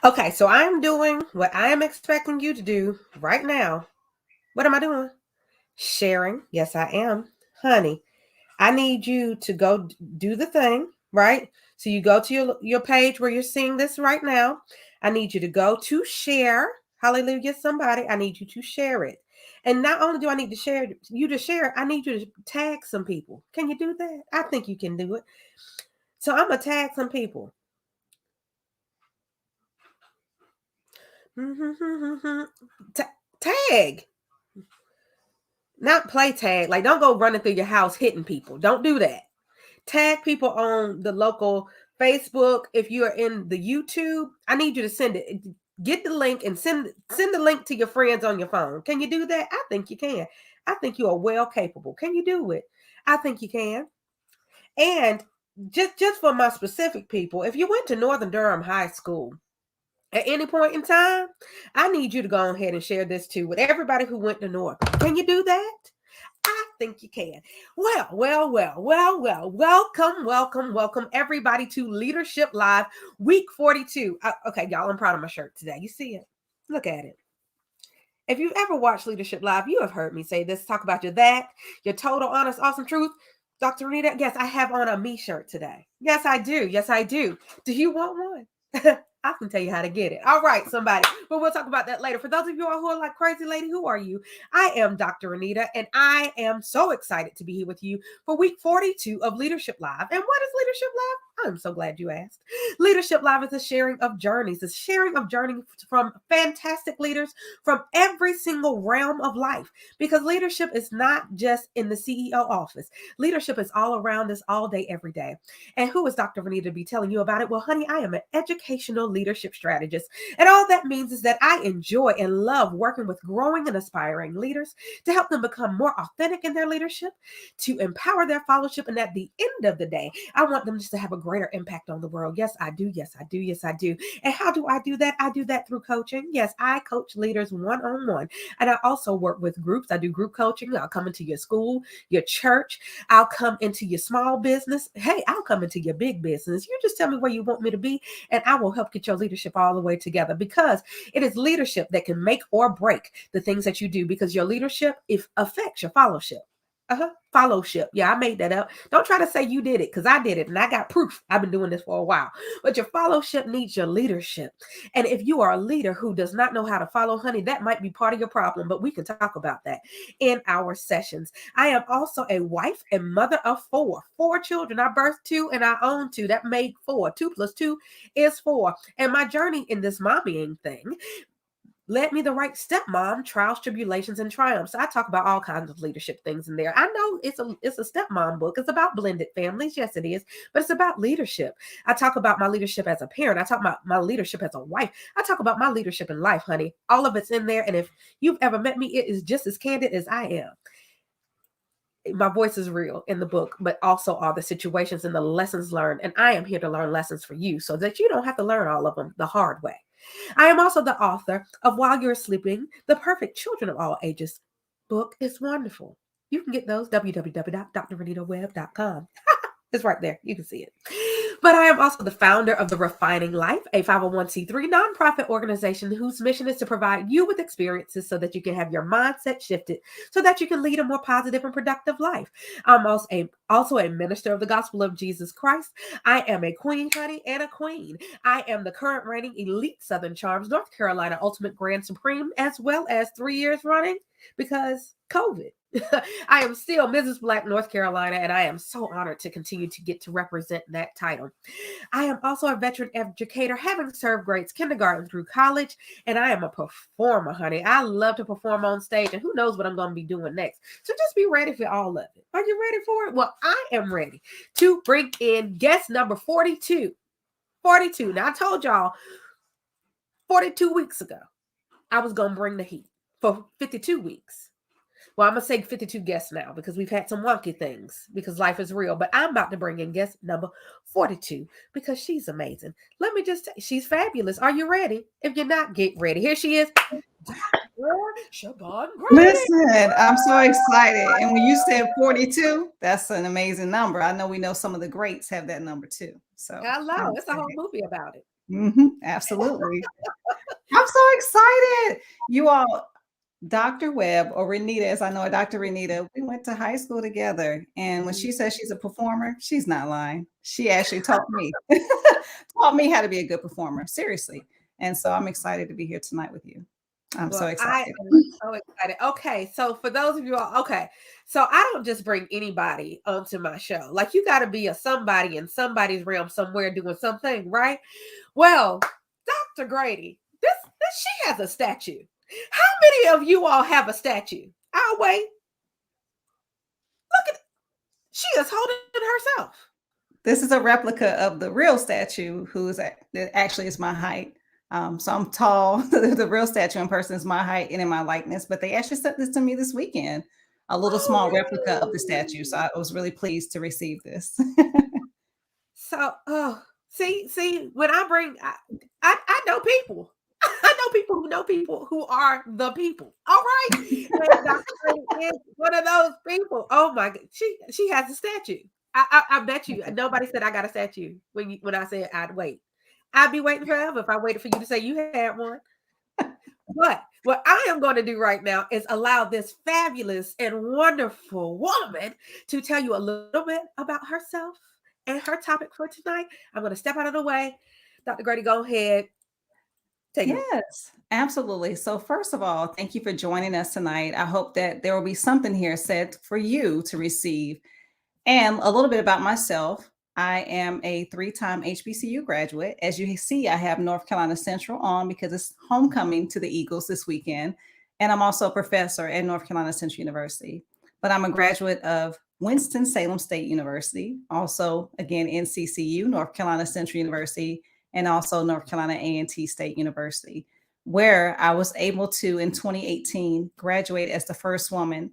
Okay, so I'm doing what I am expecting you to do right now. What am I doing? Sharing. Yes, I am. Honey, I need you to go do the thing, right? So you go to your page where you're seeing this right now. I need you to go to share. Hallelujah, somebody. I need you to share it. And not only do I need to share you to share it, I need you to tag some people. Can you do that? I think you can do it. So I'm gonna tag some people. Tag, not play tag. Like, don't go running through your house hitting people. Don't do that. Tag people on the local Facebook. If you are in the YouTube, I need you to send it. Get the link and send the link to your friends on your phone. Can you do that? I think you can. I think you are well capable. Can you do it? I think you can. And just for my specific people, if you went to Northern Durham High School, at any point in time, I need you to go ahead and share this too with everybody who went to North. Can you do that? I think you can. Well. Welcome everybody to Leadership Live week 42. Okay, y'all, I'm proud of my shirt today. You see it? Look at it. If you've ever watched Leadership Live, you have heard me say this, talk about your total, honest, awesome truth. Dr. Rita, yes, I have on a me shirt today. Yes, I do. Yes, I do. Do you want one? I can tell you how to get it. All right, somebody. But we'll talk about that later. For those of you all who are like, crazy lady, who are you? I am Dr. Anita, and I am so excited to be here with you for week 42 of Leadership Live. And what is Leadership Live? I'm so glad you asked. Leadership Live is a sharing of journeys, a sharing of journeys from fantastic leaders from every single realm of life. Because leadership is not just in the CEO office. Leadership is all around us all day, every day. And who is Dr. Vanita to be telling you about it? Well, honey, I am an educational leadership strategist. And all that means is that I enjoy and love working with growing and aspiring leaders to help them become more authentic in their leadership, to empower their fellowship. And at the end of the day, I want them just to have a greater impact on the world. Yes, I do. Yes, I do. Yes, I do. And how do I do that? I do that through coaching. Yes, I coach leaders one-on-one. And I also work with groups. I do group coaching. I'll come into your school, your church. I'll come into your small business. Hey, I'll come into your big business. You just tell me where you want me to be, and I will help get your leadership all the way together, because it is leadership that can make or break the things that you do, because your leadership affects your fellowship. Fellowship. Yeah, I made that up. Don't try to say you did it, because I did it and I got proof. I've been doing this for a while. But your fellowship needs your leadership. And if you are a leader who does not know how to follow, honey, that might be part of your problem. But we can talk about that in our sessions. I am also a wife and mother of four children. I birthed two and I own two. That made four. 2 plus 2 is 4. And my journey in this mommying thing led me the right stepmom, trials, tribulations, and triumphs. I talk about all kinds of leadership things in there. I know it's a stepmom book. It's about blended families. Yes, it is. But it's about leadership. I talk about my leadership as a parent. I talk about my leadership as a wife. I talk about my leadership in life, honey. All of it's in there. And if you've ever met me, it is just as candid as I am. My voice is real in the book, but also all the situations and the lessons learned. And I am here to learn lessons for you so that you don't have to learn all of them the hard way. I am also the author of While You're Sleeping, The Perfect Children of All Ages book is wonderful. You can get those www.drrenitaweb.com. It's right there. You can see it. But I am also the founder of The Refining Life, a 501c3 nonprofit organization whose mission is to provide you with experiences so that you can have your mindset shifted so that you can lead a more positive and productive life. I'm also a minister of the gospel of Jesus Christ. I am a queen, honey, and a queen. I am the current reigning elite Southern Charms North Carolina Ultimate Grand Supreme, as well as 3 years running because COVID. I am still Mrs. Black North Carolina, and I am so honored to continue to get to represent that title. I am also a veteran educator, having served grades kindergarten through college, and I am a performer, honey. I love to perform on stage, and who knows what I'm going to be doing next. So just be ready for all of it. Are you ready for it? Well, I am ready to bring in guest number 42. 42. Now, I told y'all 42 weeks ago I was going to bring the heat for 52 weeks. Well, I'm going to say 52 guests now because we've had some wonky things because life is real. But I'm about to bring in guest number 42 because she's amazing. Let me just say, she's fabulous. Are you ready? If you're not, get ready. Here she is. Siobahn Grady. Listen, I'm so excited. And when you said 42, that's an amazing number. I know we know some of the greats have that number too. So I'm Hello, it's a whole excited. movie about it. Absolutely. I'm so excited. You all, Dr. Webb, or Renita, as I know, Dr. Renita, we went to high school together. And when she says she's a performer, she's not lying. She actually taught me, taught me how to be a good performer, seriously. And so I'm excited to be here tonight with you. I'm so Well, I excited. am so excited. Okay, so for those of you all, okay, so I don't just bring anybody onto my show. Like you got to be a somebody in somebody's realm somewhere doing something, right? Well, Dr. Grady, this she has a statue. How many of you all have a statue? I'll wait. Look at she is holding herself. This is a replica of the real statue, that actually is my height. So I'm tall. The real statue in person is my height and in my likeness. But they actually sent this to me this weekend, a little small replica of the statue. So I was really pleased to receive this. So, oh, see, when I bring, I know people. I know people who know people who are the people. All right, and Dr. Grady is one of those people. Oh my God, she has a statue. I bet you nobody said I got a statue when I said I'd wait. I'd be waiting forever if I waited for you to say you had one. But what I am going to do right now is allow this fabulous and wonderful woman to tell you a little bit about herself and her topic for tonight. I'm going to step out of the way. Dr. Grady, go ahead. Take it. Yes, absolutely. So, first of all, thank you for joining us tonight. I hope that there will be something here said for you to receive. And a little bit about myself. I am a three-time HBCU graduate. As you see, I have North Carolina Central on because it's homecoming to the Eagles this weekend. And I'm also a professor at North Carolina Central University. But I'm a graduate of Winston-Salem State University, also, again, NCCU, North Carolina Central University, and also North Carolina A&T State University, where I was able to, in 2018, graduate as the first woman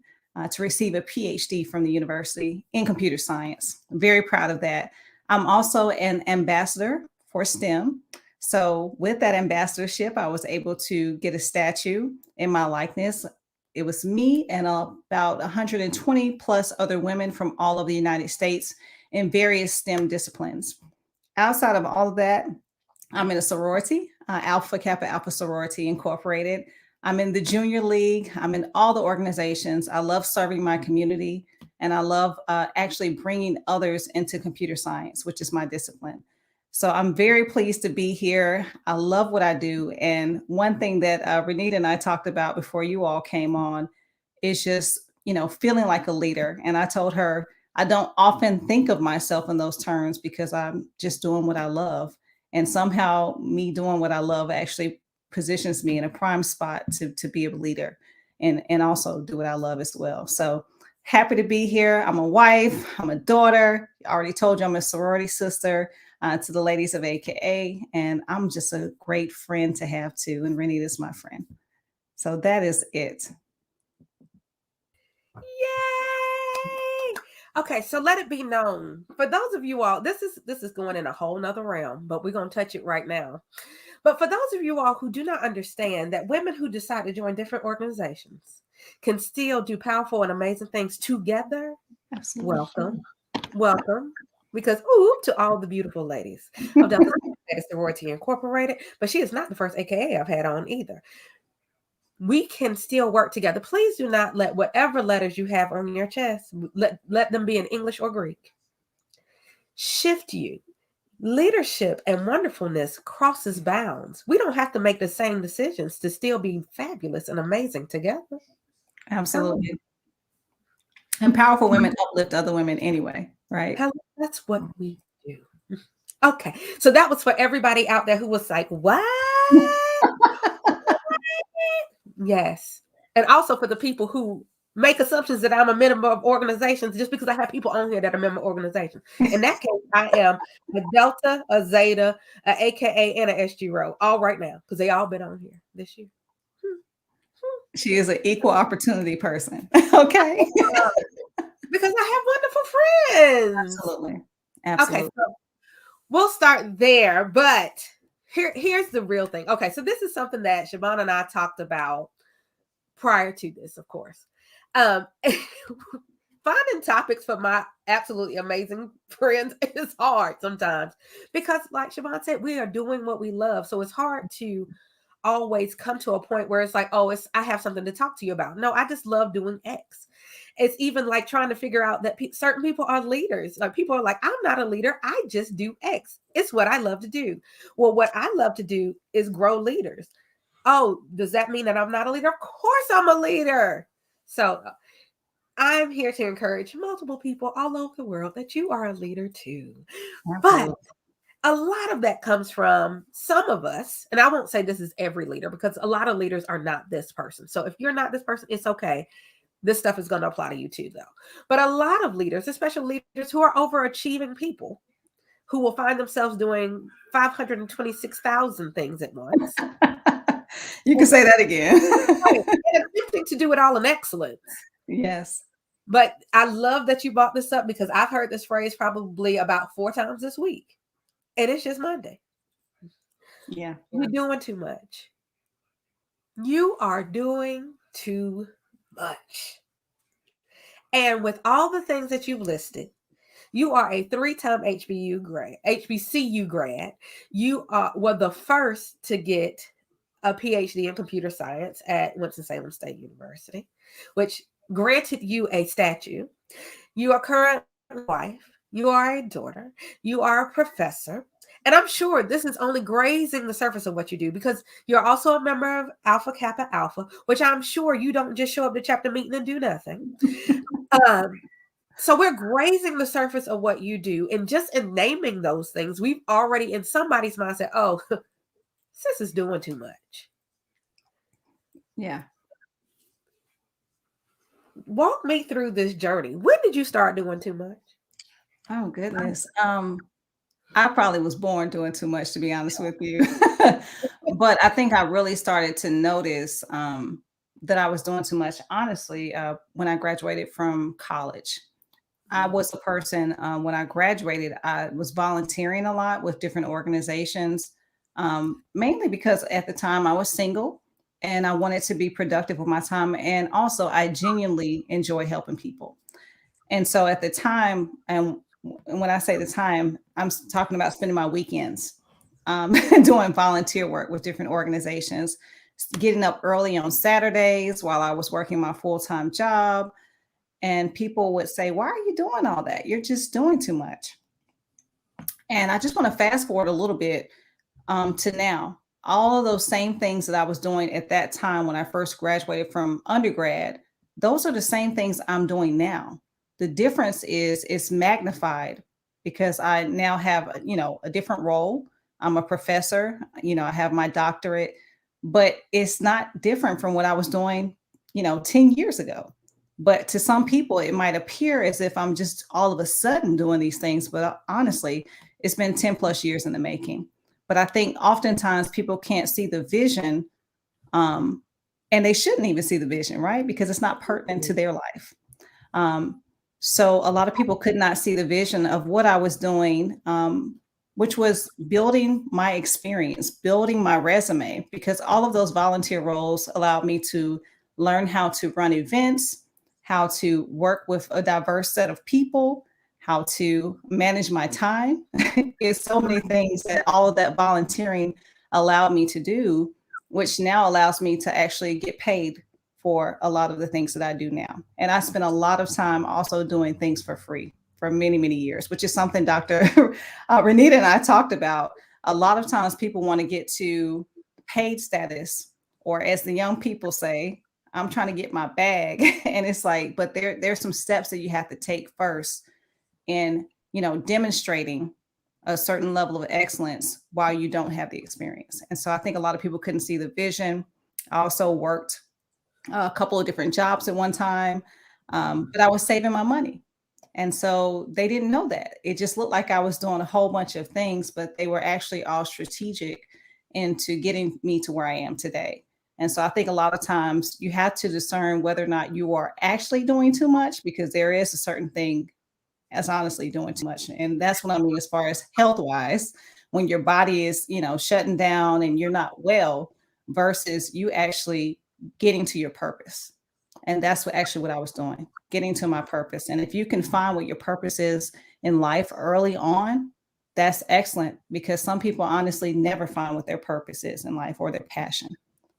to receive a PhD from the university in computer science. I'm very proud of that. I'm also an ambassador for STEM. So, with that ambassadorship, I was able to get a statue in my likeness. It was me and about 120 plus other women from all of the United States in various STEM disciplines. Outside of all of that, I'm in a sorority, Alpha Kappa Alpha Sorority Incorporated. I'm in the junior league. I'm in all the organizations. I love serving my community, and I love actually bringing others into computer science, which is my discipline. So I'm very pleased to be here. I love what I do. And one thing that Renita and I talked about before you all came on is just, feeling like a leader. And I told her, I don't often think of myself in those terms because I'm just doing what I love. And somehow me doing what I love actually positions me in a prime spot to be a leader and also do what I love as well. So happy to be here. I'm a wife, I'm a daughter. I already told you I'm a sorority sister to the ladies of AKA, and I'm just a great friend to have too. And Renita is my friend. So that is it. Yay! Okay, so let it be known for those of you all. This is going in a whole nother realm, but we're gonna touch it right now. But for those of you all who do not understand that women who decide to join different organizations can still do powerful and amazing things together, Absolutely. welcome, welcome. Because to all the beautiful ladies of Delta Sorority Incorporated, but she is not the first AKA I've had on either. We can still work together. Please do not let whatever letters you have on your chest, let them be in English or Greek, shift you. Leadership and wonderfulness crosses bounds. We don't have to make the same decisions to still be fabulous and amazing together. Absolutely. And powerful women uplift other women anyway, right? That's what we do. Okay, so that was for everybody out there who was like, what? Yes. And also for the people who make assumptions that I'm a member of organizations just because I have people on here that are member organizations. In that case, I am a Delta, a Zeta, a AKA, and a SG Row, all right now, because they all been on here this year. She is an equal opportunity person. Okay. Because I have wonderful friends. Absolutely. Okay, so we'll start there, but here's the real thing. Okay, so this is something that Siobahn and I talked about prior to this, of course. Folks finding topics for my absolutely amazing friends is hard sometimes because, like Siobahn said, we are doing what we love. So it's hard to always come to a point where it's like, oh, it's I have something to talk to you about. No, I just love doing X. It's even like trying to figure out that certain people are leaders. Like people are like, I'm not a leader. I just do X. It's what I love to do. Well, what I love to do is grow leaders. Oh, does that mean that I'm not a leader? Of course I'm a leader. So I'm here to encourage multiple people all over the world that you are a leader too. But Absolutely. a lot of that comes from some of us, and I won't say this is every leader because a lot of leaders are not this person. So if you're not this person, it's okay. This stuff is going to apply to you too, though. But a lot of leaders, especially leaders who are overachieving people, who will find themselves doing 526,000 things at once. You can say that again. Right. And attempting to do it all in excellence. Yes. But I love that you brought this up because I've heard this phrase probably about 4 times this week. And it's just Monday. Yeah. You're doing too much. You are doing too much. And with all the things that you've listed, you are a 3-time HBCU grad. You were the first to get a PhD in computer science at Winston-Salem State University, which granted you a statue. You are current wife. You are a daughter. You are a professor. And I'm sure this is only grazing the surface of what you do because you're also a member of Alpha Kappa Alpha, which I'm sure you don't just show up to chapter meeting and do nothing. So we're grazing the surface of what you do. And just in naming those things, we've already in somebody's mind said, oh, sis is doing too much. Yeah. Walk me through this journey. When did you start doing too much? Oh goodness. I probably was born doing too much, to be honest with you. But I think I really started to notice that I was doing too much, honestly, when I graduated from college. I was a person when I graduated, I was volunteering a lot with different organizations, mainly because at the time I was single and I wanted to be productive with my time. And also, I genuinely enjoy helping people. And so at the time, and when I say the time, talking about spending my weekends doing volunteer work with different organizations, getting up early on Saturdays while I was working my full time job. And people would say, why are you doing all that? You're just doing too much. And I just want to fast forward a little bit to now. All of those same things that I was doing at that time when I first graduated from undergrad, those are the same things I'm doing now. The difference is it's magnified because I now have, a different role. I'm a professor, I have my doctorate, but it's not different from what I was doing, 10 years ago. But to some people, it might appear as if I'm just all of a sudden doing these things. But honestly, it's been 10 plus years in the making. But I think oftentimes people can't see the vision, and they shouldn't even see the vision, right? Because it's not pertinent to their life. So a lot of people could not see the vision of what I was doing, which was building my experience, building my resume, because all of those volunteer roles allowed me to learn how to run events, how to work with a diverse set of people, how to manage my time. It's so many things that all of that volunteering allowed me to do, which now allows me to actually get paid for a lot of the things that I do now. And I spent a lot of time also doing things for free for many, many years, which is something Dr. Renita and I talked about. A lot of times people want to get to paid status, or as the young people say, I'm trying to get my bag. And it's like, but there's some steps that you have to take first in, demonstrating a certain level of excellence while you don't have the experience. And so I think a lot of people couldn't see the vision. I also worked a couple of different jobs at one time, but I was saving my money. And so they didn't know that. It just looked like I was doing a whole bunch of things, but they were actually all strategic into getting me to where I am today. And so I think a lot of times you have to discern whether or not you are actually doing too much, because there is a certain thing as honestly doing too much. And that's what I mean as far as health wise, when your body is, shutting down and you're not well, versus you actually getting to your purpose. And that's what I was doing, getting to my purpose. And if you can find what your purpose is in life early on, that's excellent, because some people honestly never find what their purpose is in life or their passion.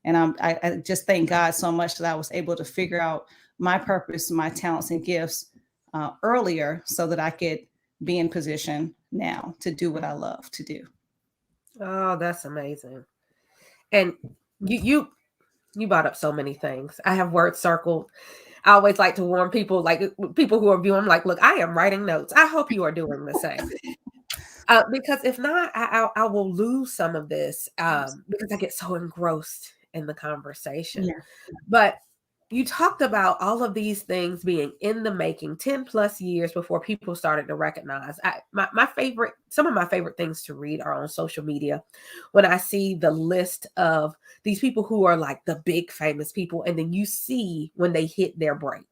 And I just thank God so much that I was able to figure out my purpose, my talents and gifts earlier, so that I could be in position now to do what I love to do. Oh, that's amazing. And you brought up so many things. I have words circled. I always like to warn people, like people who are viewing, I'm like, look, I am writing notes. I hope you are doing the same. Because if not, I will lose some of this because I get so engrossed in the conversation. Yeah. But you talked about all of these things being in the making 10 plus years before people started to recognize. Some of my favorite things to read are on social media when I see the list of these people who are like the big famous people, and then you see when they hit their break.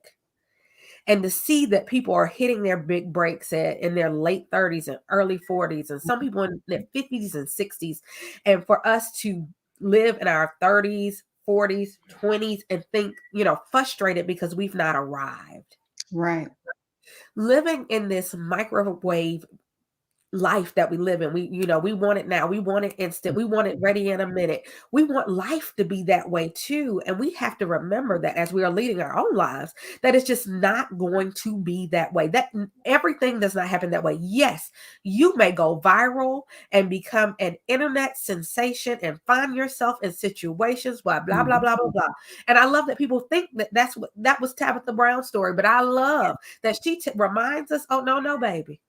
And to see that people are hitting their big breaks in their late 30s and early 40s, and some people in their 50s and 60s. And for us to live in our 30s, 40s, 20s and think, frustrated because we've not arrived. Right. Living in this microwave life that we live in. We want it now. We want it instant. We want it ready in a minute. We want life to be that way too. And we have to remember that as we are leading our own lives, that it's just not going to be that way. That everything does not happen that way. Yes, you may go viral and become an internet sensation and find yourself in situations blah blah blah blah blah blah. And I love that people think that was Tabitha Brown's story, but I love that she reminds us, oh no, baby.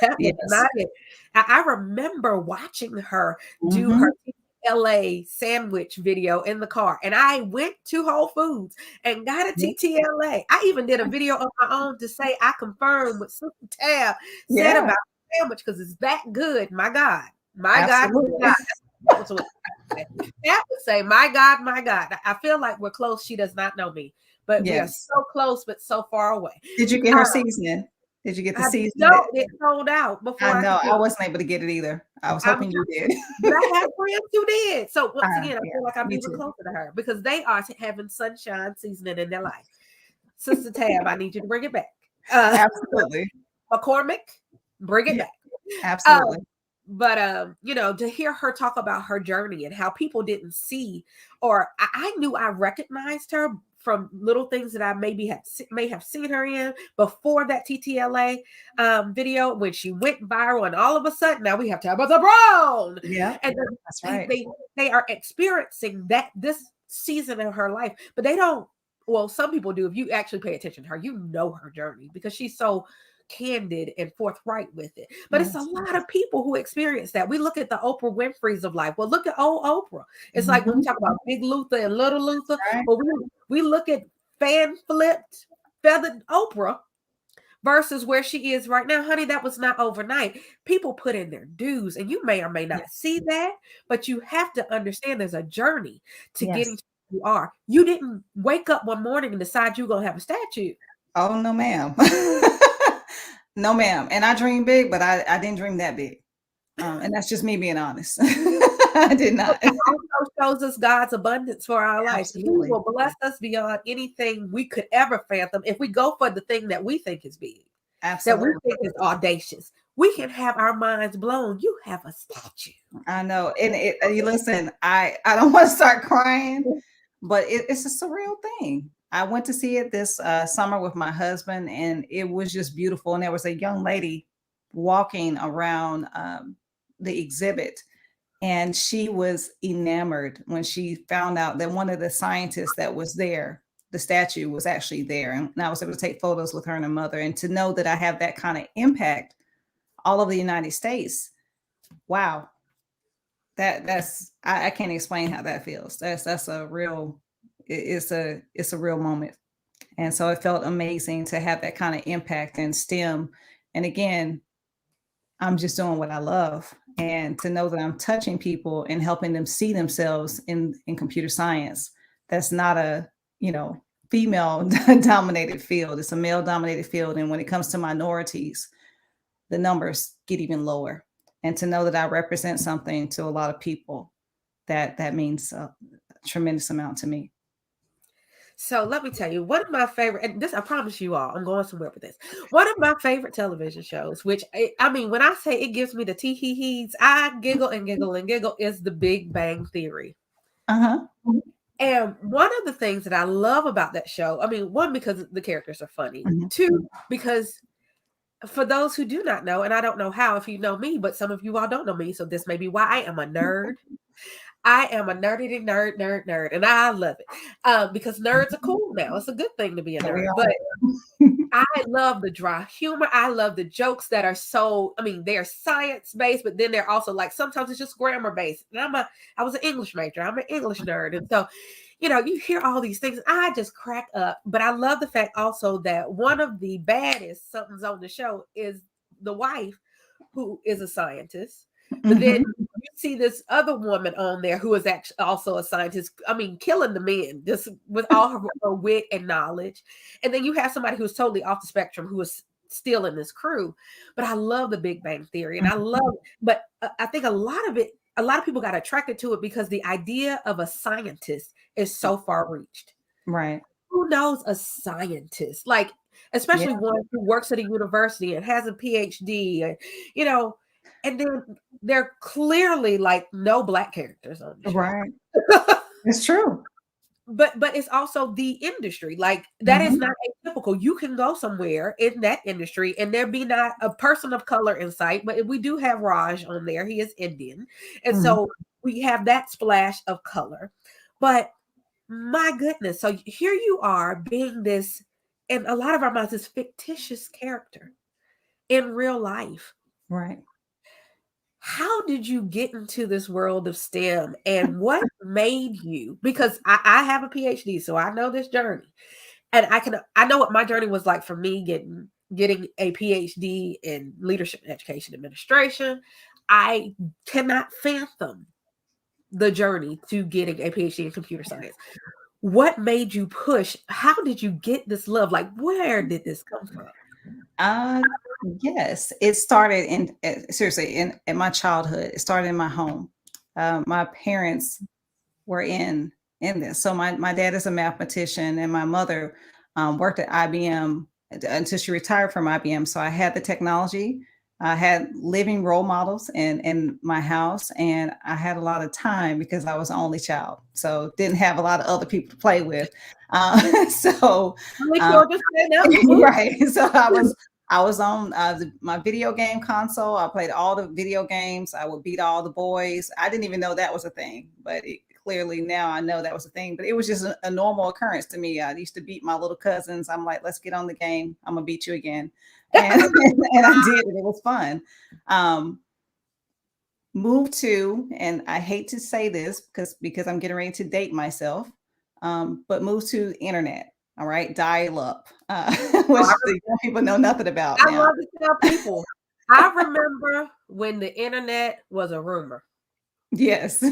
That was Yes. not it. I remember watching her do Mhm. her TTLA sandwich video in the car, and I went to Whole Foods and got a Yeah. TTLA. I even did a video of my own to say I confirm what Sister Tab said Yeah, about the sandwich because it's that good. My God, my God, my absolutely. God. That was what Tab would say. My God, my God. I feel like we're close. She does not know me, but we are Yes. so close, but so far away. Did you get Uh, her seasoning? Did you get the I seasoning that don't. It sold out before I I know, could get I it. wasn't able to get it either. I was I'm hoping you did. but I have friends who did. So once again, I Yeah, feel like I'm me even too. closer to her because they are having sunshine seasoning in their life. Sister Tab, I need you to bring it back. Uh, Absolutely. McCormick, bring it Yeah, back. absolutely. Um, but to hear her talk about her journey and how people didn't see, or I knew I recognized her from little things that I may have seen her in before that TTLA video when she went viral, and all of a sudden now we have Tabitha Brown, Yeah, and then that's they right. they they are experiencing that this season of her life, but they don't. Well, some people do. If you actually pay attention to her, you know her journey because she's so candid and forthright with it. But it's a Yes. lot of people who experience that. We look at the Oprah Winfrey's of life. Well, look at old Oprah. It's like when we Mhm. talk about Big Luther and Little Luther. Right. Well, we look at fan flipped, feathered Oprah versus where she is right now. Honey, that was not overnight. People put in their dues, and you may or may not Yes. see that, but you have to understand there's a journey to getting Yes. to where you are. You didn't wake up one morning and decide you're going to have a statue. Oh, no, ma'am. No, ma'am. And I dream big, but I didn't dream that big. And that's just me being honest. I did But not. it also shows us God's abundance for our life. He Absolutely. will bless us beyond anything we could ever fathom if we go for the thing that we think is big, that we Absolutely. think is audacious. We can have our minds blown. You have a statue. I know. And you listen, I don't want to start crying, but it's a surreal thing. I went to see it this summer with my husband, and it was just beautiful. And there was a young lady walking around the exhibit, and she was enamored when she found out that one of the scientists that was there, the statue was actually there. And I was able to take photos with her and her mother. And to know that I have that kind of impact all over the United States, wow, I can't explain how that feels. That's a real it's a real moment. And so it felt amazing to have that kind of impact in STEM. And again, I'm just doing what I love. And to know that I'm touching people and helping them see themselves in computer science. That's not a, you know, female dominated field. It's a male dominated field. And when it comes to minorities, the numbers get even lower. And to know that I represent something to a lot of people, that means a tremendous amount to me. So let me tell you, one of my favorite, and this I promise you all, I'm going somewhere with this. One of my favorite television shows, which I mean, when I say it gives me the tee hee hees, I giggle and giggle and giggle, is The Big Bang Theory. Uh-huh. And one of the things that I love about that show, I mean, one, because the characters are funny. Mhm. Two, because for those who do not know, and I don't know how if you know me, but some of you all don't know me, so this may be why I am a nerd. I am a nerdy nerd, and I love it because nerds are cool now. It's a good thing to be a There we nerd. But are. I love the dry humor. I love the jokes that are so, I mean, they're science based, but then they're also like sometimes it's just grammar based. And I was an English major. I'm an English nerd. And so, you hear all these things. I just crack up. But I love the fact also that one of the baddest something's on the show is the wife who is a scientist. But then Mhm. you see this other woman on there who is actually also a scientist. I mean, killing the men just with all her wit and knowledge. And then you have somebody who's totally off the spectrum who is still in this crew. But I love the Big Bang Theory, and I Mhm. love. But I think a lot of people got attracted to it because the idea of a scientist is so far reached. Right. Who knows a scientist? Like, Yeah. especially one who works at a university and has a PhD, and you know, and then they're clearly like no black characters on the show. Right. It's true. But it's also the industry. Like that is Mhm. not atypical. You can go somewhere in that industry and there be not a person of color in sight, but we do have Raj on there. He is Indian. And Mhm. so we have that splash of color. But my goodness. So here you are being this, in a lot of our minds, this fictitious character in real life. Right. How did you get into this world of STEM and what made you? Because I have a PhD, so I know this journey. And I know what my journey was like for me getting a PhD in leadership and education administration. I cannot fathom the journey to getting a PhD in computer science. What made you push? How did you get this love? Like, where did this come from? Uh, yes, it started in seriously in my childhood. It started in my home. My parents were in this. So my dad is a mathematician, and my mother worked at IBM until she retired from IBM. So I had the technology. I had living role models in my house, and I had a lot of time because I was the only child. So didn't have a lot of other people to play with. So Only um, children stand up. Woo-hoo. right. So I was on my video game console. I played all the video games. I would beat all the boys. I didn't even know that was a thing, but clearly now I know that was a thing. But it was just a normal occurrence to me. I used to beat my little cousins. I'm like, let's get on the game. I'm gonna beat you again, and and I did, and it was fun. Um, Moved to, and I hate to say this because I'm getting ready to date myself, but moved to internet. All right, dial up, which the young people know nothing about I now. love to tell people. I remember when the internet was a rumor. Yes.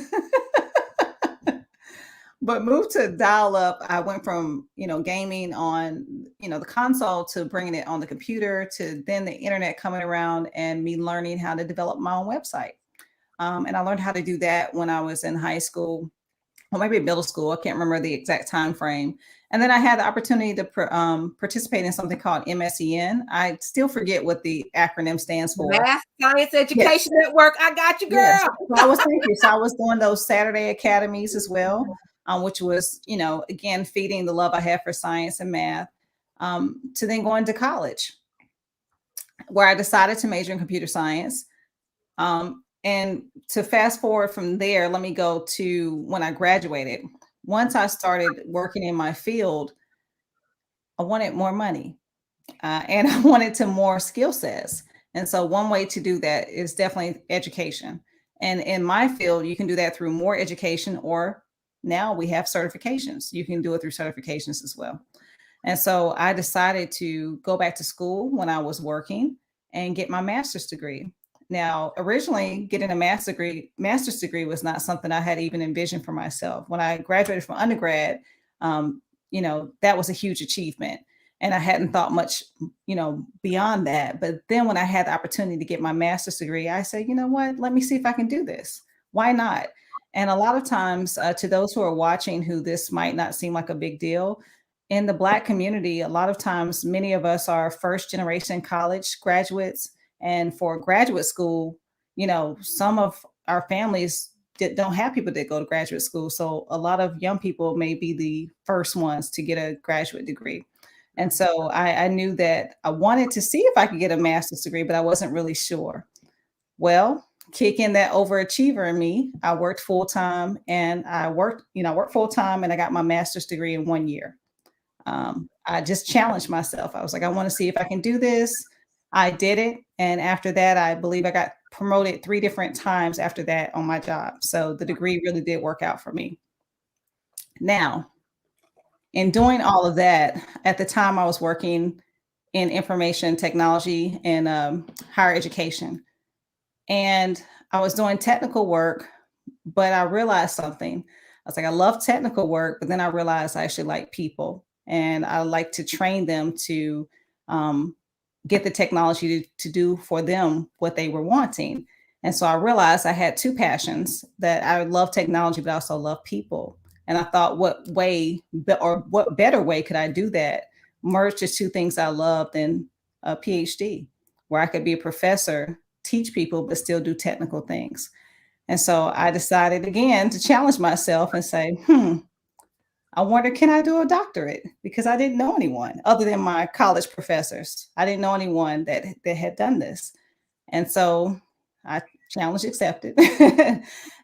But moved to dial up. I went from, gaming on, the console to bringing it on the computer to then the internet coming around and me learning how to develop my own website. And I learned how to do that when I was in high school, or maybe middle school. I can't remember the exact time frame. And then I had the opportunity to participate in something called MSEN. I still forget what the acronym stands for. Math Science Yes, Education Network. I got you, yes. girl. So thank you. So I was doing those Saturday academies as well, which was, again, feeding the love I have for science and math, to then going to college, where I decided to major in computer science. And to fast forward from there, let me go to when I graduated. Once I started working in my field, I wanted more money, and I wanted to more skill sets. And so, one way to do that is definitely education. And in my field, you can do that through more education, or now we have certifications. You can do it through certifications as well. And so I decided to go back to school when I was working and get my master's degree. Now, originally getting a master's degree was not something I had even envisioned for myself. When I graduated from undergrad, um, that was a huge achievement. And I hadn't thought much, beyond that. But then when I had the opportunity to get my master's degree, I said, you know what, let me see if I can do this. Why not? And a lot of times, to those who are watching who this might not seem like a big deal, in the Black community, a lot of times, many of us are first generation college graduates. And for graduate school, some of our families don't have people that go to graduate school. So a lot of young people may be the first ones to get a graduate degree. And Mhm. so I knew that I wanted to see if I could get a master's degree, but I wasn't really sure. Well, kick in that overachiever in me. I worked full time and I worked full time and I got my master's degree in 1 year. I just challenged myself. I was like, I want to see if I can do this. I did it. And after that, I believe I got promoted 3 different times after that on my job. So the degree really did work out for me. Now, in doing all of that, at the time I was working in information technology and higher education. And I was doing technical work, but I realized something. I was like, I love technical work, but then I realized I actually like people and I like to train them to um, get the technology to do for them what they were wanting. And so I realized I had 2 passions, that I love technology, but I also love people. And I thought, what better way could I do that? Merge the 2 things I loved in a PhD, where I could be a professor, teach people, but still do technical things. And so I decided again to challenge myself and say, I wonder, can I do a doctorate? Because I didn't know anyone other than my college professors. I didn't know anyone that had done this. And so I challenge accepted.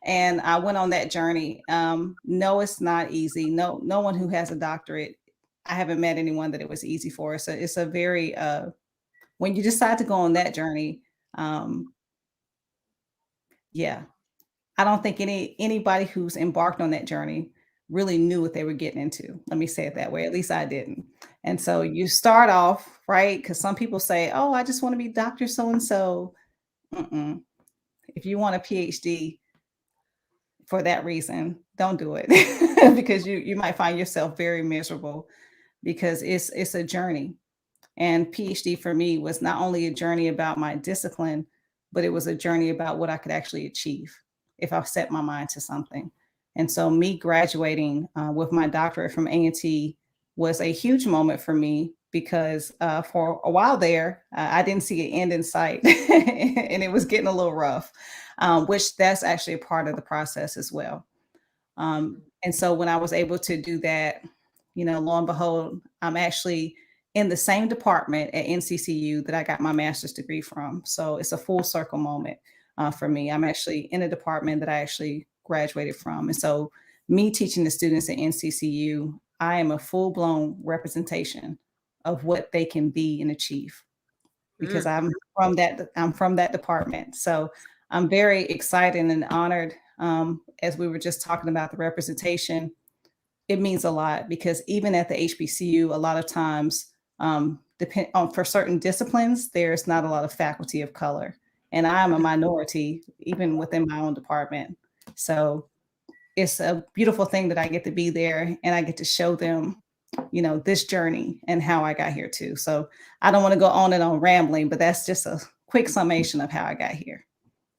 And I went on that journey. No, it's not easy. No one who has a doctorate, I haven't met anyone that it was easy for. So it's a very when you decide to go on that journey, um, yeah, I don't think anybody who's embarked on that journey really knew what they were getting into. Let me say it that way. At least I didn't. And so you start off, right? Because some people say, "Oh, I just want to be Doctor So and So." If you want a PhD for that reason, don't do it because you might find yourself very miserable because it's a journey. And PhD for me was not only a journey about my discipline, but it was a journey about what I could actually achieve if I set my mind to something. And so, me graduating with my doctorate from A&T was a huge moment for me because for a while there, I didn't see an end in sight, and it was getting a little rough. Which that's actually a part of the process as well. And so when I was able to do that, lo and behold, I'm actually in the same department at NCCU that I got my master's degree from. So it's a full circle moment for me. I'm actually in a department that I actually graduated from. And so, me teaching the students at NCCU, I am a full blown representation of what they can be and achieve because Mm. I'm from that department. So I'm very excited and honored. As we were just talking about the representation, it means a lot because even at the HBCU, a lot of times, depend on for certain disciplines, there's not a lot of faculty of color, and I'm a minority even within my own department. So it's a beautiful thing that I get to be there and I get to show them, this journey and how I got here too. So I don't want to go on and on rambling, but that's just a quick summation of how I got here.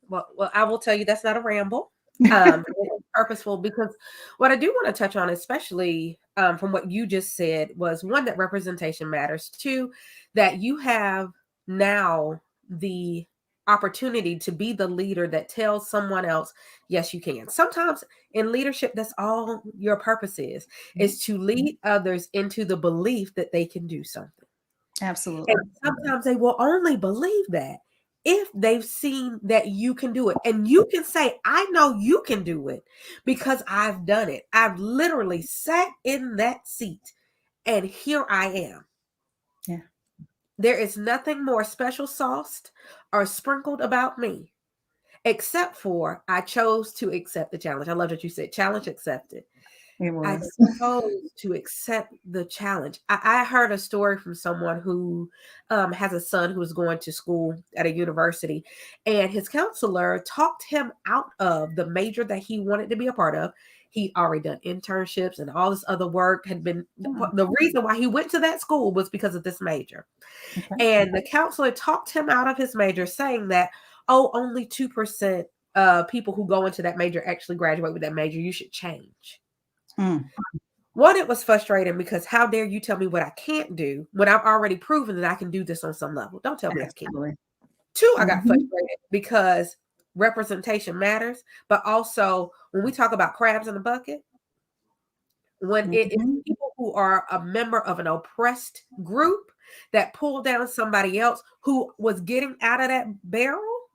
Well, I will tell you that's not a ramble. It's purposeful because what I do want to touch on, especially from what you just said, was one, that representation matters. Two, that you have now the opportunity to be the leader that tells someone else, yes, you can. Sometimes in leadership, that's all your purpose is to lead others into the belief that they can do something. And Absolutely. sometimes they will only believe that if they've seen that you can do it. And you can say, I know you can do it because I've done it. I've literally sat in that seat and here I am. Yeah. There is nothing more special sauced or sprinkled about me, except for I chose to accept the challenge. I love that you said challenge accepted. It I was. chose to accept the challenge. I heard a story from someone who has a son who is going to school at a university, and his counselor talked him out of the major that he wanted to be a part of. He already done internships and all this other work had been Oh, the reason why he went to that school was because of this major. okay. And the counselor talked him out of his major, saying that, oh, only 2% people who go into that major actually graduate with that major. You should change. Mm, One, it was frustrating because how dare you tell me what I can't do when I've already proven that I can do this on some level. Don't tell me I can't. Absolutely. Two, I got Mhm. frustrated because representation matters, but also when we talk about crabs in the bucket, when it's Mhm. people who are a member of an oppressed group that pull down somebody else who was getting out of that barrel,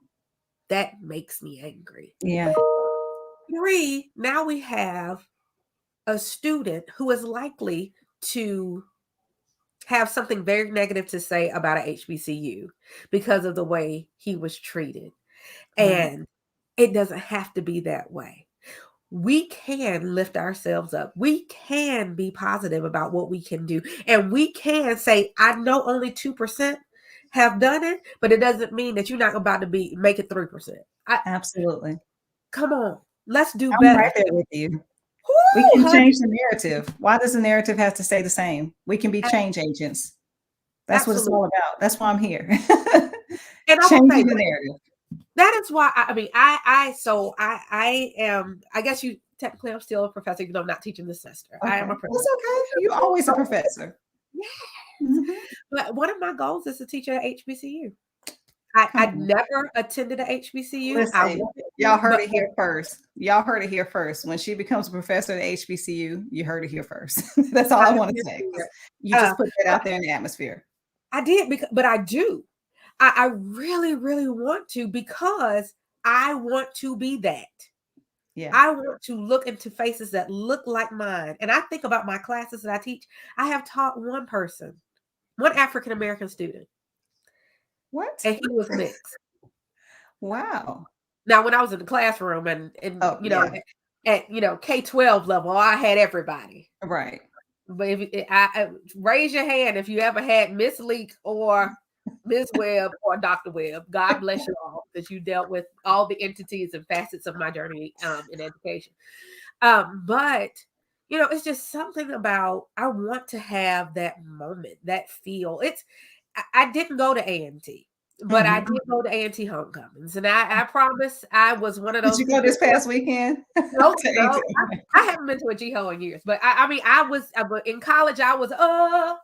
that makes me angry. Yeah. Three, now we have a student who is likely to have something very negative to say about a HBCU because of the way he was treated. Right. And it doesn't have to be that way. We can lift ourselves up. We can be positive about what we can do. And we can say, I know only 2% have done it, but it doesn't mean that you're not about to make it 3%. Absolutely. Come on, let's do I'm better. right there with you. We Whoo, can honey. change the narrative. Why does the narrative have to stay the same? We can be change agents. That's what it's Absolutely. all about. That's why I'm here. And I will say Changing the narrative. that is why I am, I guess you technically, I'm still a professor, even though I'm not teaching this semester. I am Okay. a professor. That's okay. You're always a professor. Yeah. Mhm. But one of my goals is to teach at HBCU. Come I'd on. never attended a HBCU. I Listen, wanted y'all to, heard but it here first. Y'all heard it here first. When she becomes a professor at HBCU, you heard it here first. That's all I I have want to been say. there. You just put that But out there in the atmosphere. I did because, but I do. I really, really want to because I want to be that. Yeah. I want to look into faces that look like mine. And I think about my classes that I teach. I have taught one person, one African American student, What? and he was mixed. Wow. Now, when I was in the classroom and Oh, yeah. at K-12 level, I had everybody. Right. But if I raise your hand if you ever had Miss Leak or Miss Webb or Dr. Webb, God bless you all because you dealt with all the entities and facets of my journey in education. But it's just something about I want to have that moment, that feel. I didn't go to A&T, but I Mhm. did go to A&T homecomings, and I promise I was one of Did those you go people. this past weekend? No, To no, AT? I haven't been to a GHO in years, but I mean, but in college, I was, I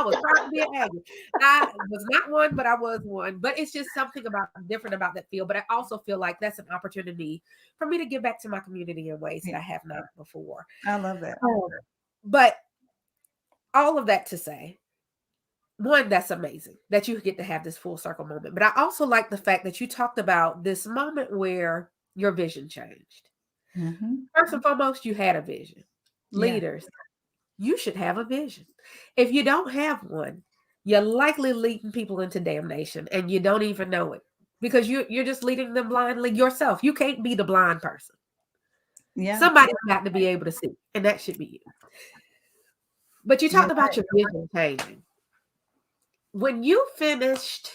was proud to be an Aggie. I was not one, but I was one. But it's just something about different about that field. But I also feel like that's an opportunity for me to give back to my community in ways that Yeah, I have not before. I love that. But all of that to say, one, that's amazing that you get to have this full circle moment. But I also like the fact that you talked about this moment where your vision changed. Mhm. First and foremost, you had a vision. Yeah. Leaders, you should have a vision. If you don't have one, you're likely leading people into damnation and you don't even know it because you're just leading them blindly yourself. You can't be the blind person. Yeah. Somebody's got to be able to see, and that should be you. But you You're talked about right. your vision changing. When you finished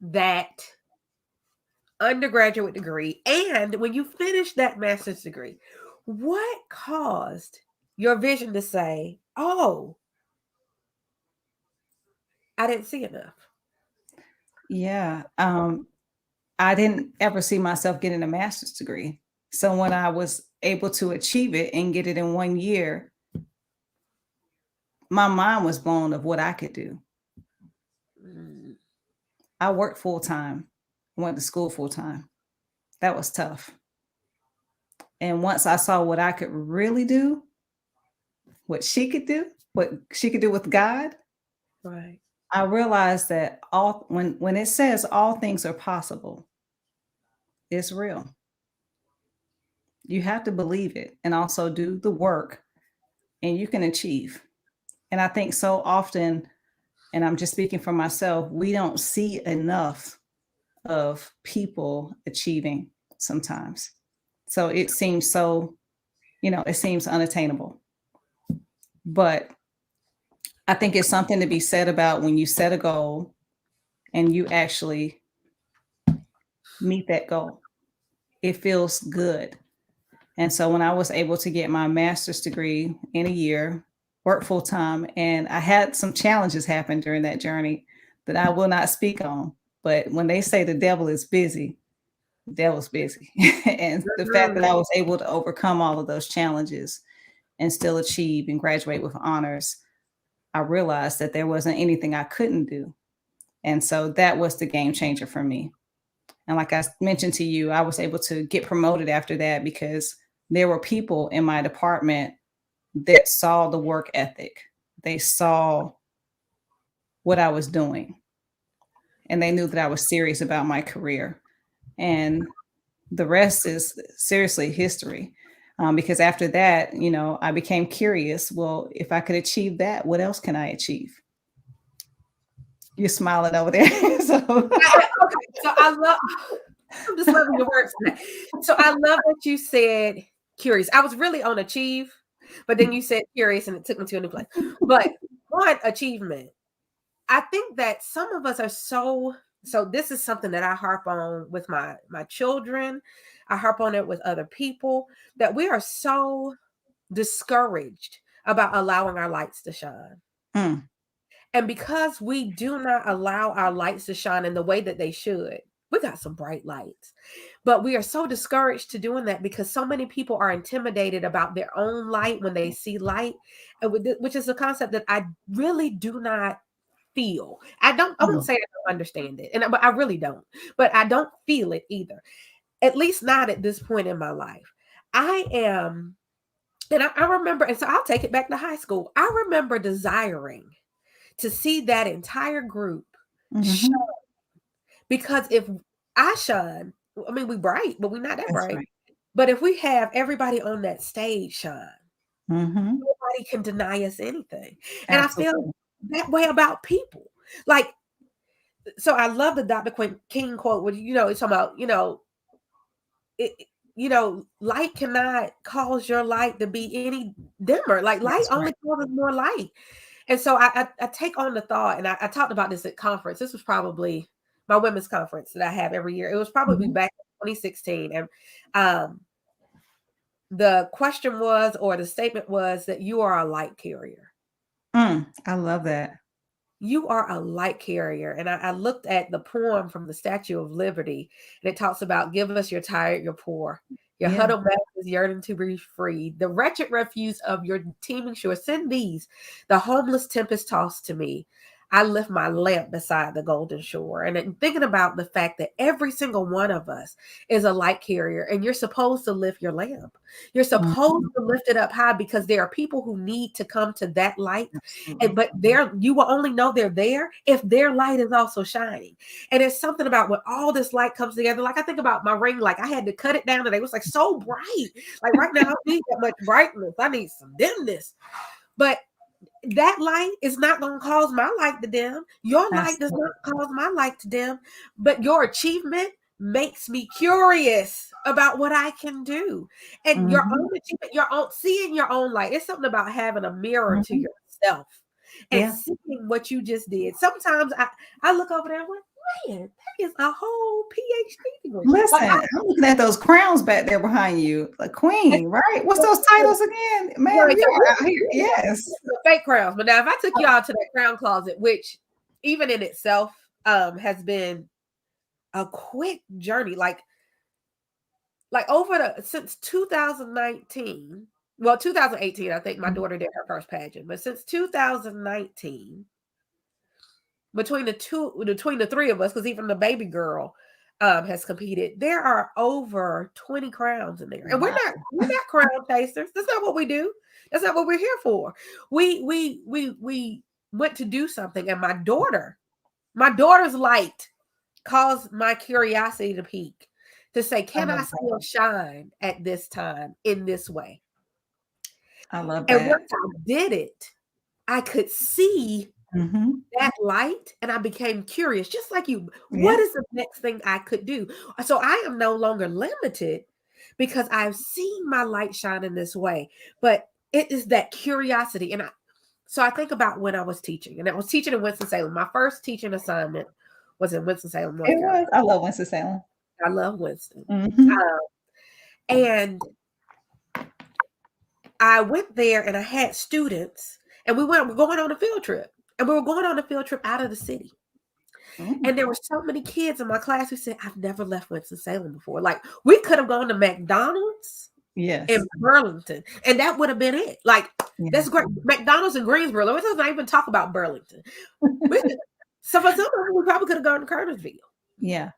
that undergraduate degree and when you finished that master's degree, what caused your vision to say, oh, I didn't see enough? Yeah. I didn't ever see myself getting a master's degree. So when I was able to achieve it and get it in 1 year, my mind was blown of what I could do. Mm, I worked full time, went to school full time. That was tough. And once I saw what I could really do, what she could do, what she could do with God, right. I realized that all when it says all things are possible, it's real. You have to believe it and also do the work and you can achieve. And I think so often, and I'm just speaking for myself, we don't see enough of people achieving sometimes. So it seems so, it seems unattainable. But I think it's something to be said about when you set a goal and you actually meet that goal. It feels good. And so when I was able to get my master's degree in a year, work full time, and I had some challenges happen during that journey that I will not speak on. But when they say the devil is busy, the devil's busy. And the fact that Mhm. I was able to overcome all of those challenges and still achieve and graduate with honors, I realized that there wasn't anything I couldn't do. And so that was the game changer for me. And like I mentioned to you, I was able to get promoted after that because there were people in my department that saw the work ethic. They saw what I was doing, and they knew that I was serious about my career. And the rest is seriously history. Because after that, I became curious. Well, if I could achieve that, what else can I achieve? You're smiling over there. So Okay, so I'm just loving your words today. So I love that you said curious. I was really on achieve, but then you said curious and it took me to a new place. But one achievement, I think that some of us are so this is something that I harp on with my children. I harp on it with other people, that we are so discouraged about allowing our lights to shine. mm, And because we do not allow our lights to shine in the way that they should, we got some bright lights. But we are so discouraged to doing that because so many people are intimidated about their own light when they see light, which is a concept that I really do not feel. I won't mm, say I don't understand it, but I really don't. But I don't feel it either. At least not at this point in my life. I am, and I remember, and so I'll take it back to high school. I remember desiring to see that entire group shine, mhm. because if I shine, I mean, we bright, but we're not that That's bright. right. But if we have everybody on that stage shine, Mhm. nobody can deny us anything. And I feel Absolutely. that way about people. Like, so I love the Dr. King quote, where it's talking about, it, light cannot cause your light to be any dimmer. Like, light That's only right. causes more light. And so I take on the thought, and I talked about this at conference. This was probably my women's conference that I have every year. It was probably Mhm. back in 2016. And um, the question was, or the statement was, that you are a light carrier. I love that. You are a light carrier. And I looked at the poem from the Statue of Liberty, and it talks about, give us your tired, your poor, your Yeah. huddled masses yearning to be free, the wretched refuse of your teeming shore. Send these, the homeless tempest tossed to me. I lift my lamp beside the golden shore. And then thinking about the fact that every single one of us is a light carrier, and you're supposed to lift your lamp. You're supposed Mhm. to lift it up high, because there are people who need to come to that light. And Absolutely. but you will only know they're there if their light is also shining. And it's something about when all this light comes together. Like, I think about my ring, like I had to cut it down today. It was like so bright. Like right now, I don't need that much brightness. I need some dimness. But that light is not going to cause my light to dim. Your light does not Absolutely. cause my light to dim. But your achievement makes me curious about what I can do. And your Mhm. own achievement, your own seeing your own light. It's something about having a mirror to Mhm. yourself and Yeah. seeing what you just did. Sometimes I look over there and like, man, that is a whole PhD degree. Like, Listen, I'm looking at those crowns back there behind you. A I, queen, right? What's those titles again? Ma'am, right, you are out here. Yes. the fake crowns. But now, if I took y'all to that crown closet, which even in itself has been a quick journey, like over since 2019. Well, 2018, I think my daughter did her first pageant, but since 2019, between the three of us, because even the baby girl has competed, there are over 20 crowns in there. And Wow. we're not crown chasers. That's not what we do. That's not what we're here for. We went to do something, and my daughter's light caused my curiosity to peak, to say, I can I love that. still shine at this time in this way? I love And that. once I did it, I could see Mhm. that light, and I became curious, just like you. What Yeah. is the next thing I could do? So I am no longer limited, because I've seen my light shine in this way. But it is that curiosity. And so I think about when I was teaching, and I was teaching in Winston-Salem. My first teaching assignment was in Winston-Salem, North It Carolina. was. I love Winston-Salem. I love Winston. Mhm. Uh, and I went there, and I had students, and we're going on a field trip. And we were going on a field trip out of the city. Mm. And there were so many kids in my class who said, I've never left Winston-Salem before. Like, we could have gone to McDonald's in Yes. Burlington. And that would have been it. Like, Yeah. that's great. McDonald's in Greensboro. Let's not even talk about Burlington. We could, so for some of them, we probably could have gone to Curtisville. Yeah.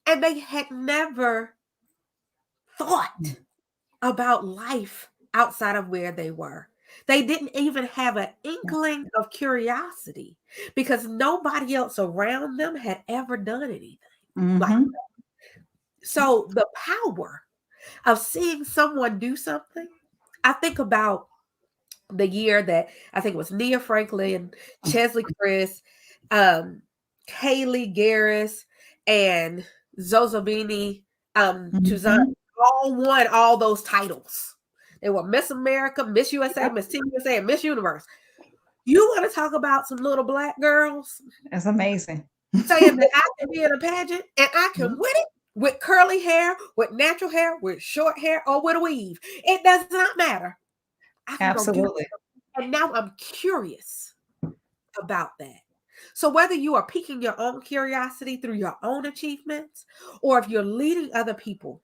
And they had never thought about life outside of where they were. They didn't even have an inkling of curiosity because nobody else around them had ever done anything like Mm-hmm. that. So the power of seeing someone do something, I think about the year that I think it was Nia Franklin, Chesley Chris, um, Kaylee Garris, and Zozobini Tuzan Mm-hmm. all won all those titles. They were Miss America, Miss USA, Miss Teen USA, and Miss Universe. You want to talk about some little black girls It's amazing. saying that I can be in a pageant and I can Mhm. win it with curly hair, with natural hair, with short hair, or with a weave. It does not matter. I can go do Absolutely. that. And now I'm curious about that. So whether you are piquing your own curiosity through your own achievements, or if you're leading other people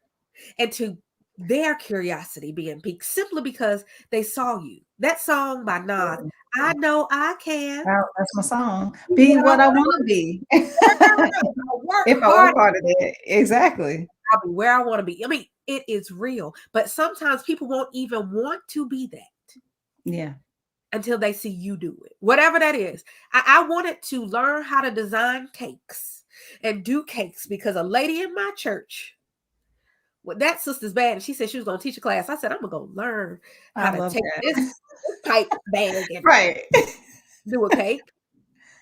into their curiosity being piqued simply because they saw you. That song by Nas, I know I can. That's my song. Do Be what I what I want want to be. to. Work If I hard. work hard at it. Exactly. I'll be where I want to be. I mean, it is real, but sometimes people won't even want to be that Yeah. until they see you do it. Whatever that is. I wanted to learn how to design cakes and do cakes because a lady in my church, well, that sister's bad, and she said she was going to teach a class. I said, I'm going to go learn I how to love take this that. pipe bag and Right. do a cake.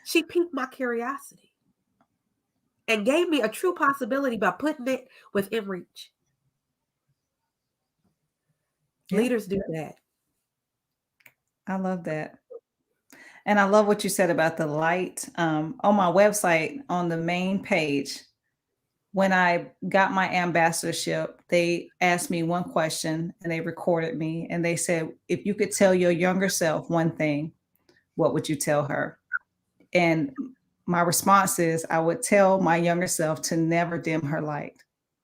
She piqued my curiosity and gave me a true possibility by putting it within reach. Yeah. Leaders do that. I love that. And I love what you said about the light. On my website, on the main page, when I got my ambassadorship, they asked me one question and they recorded me. And they said, if you could tell your younger self one thing, what would you tell her? And my response is, I would tell my younger self to never dim her light,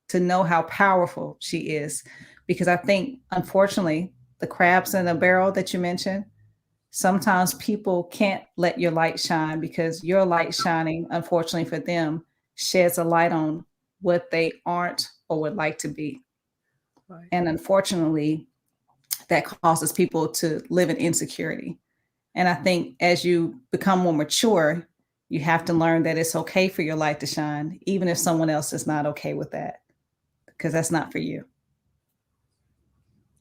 to know how powerful she is. Because I think, unfortunately, the crabs in the barrel that you mentioned, sometimes people can't let your light shine because your light shining, unfortunately for them, sheds a light on what they aren't or would like to be. Right. And unfortunately, that causes people to live in insecurity. And I think as you become more mature, you have to learn that it's okay for your light to shine, even if someone else is not okay with that, because that's not for you.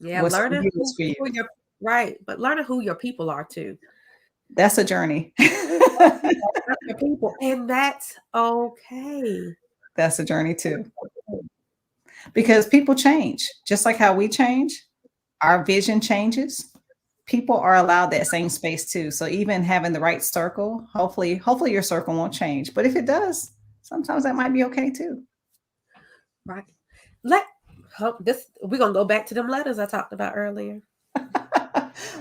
Yeah, What's for learning you is for you. who your right, but learning who your people are too. That's a journey. Learn your people, and that's okay. That's a journey too. Because people change, just like how we change, our vision changes. People are allowed that same space too. So even having the right circle, hopefully your circle won't change. But if it does, sometimes that might be okay too. Right. Let this we're gonna go back to them letters I talked about earlier.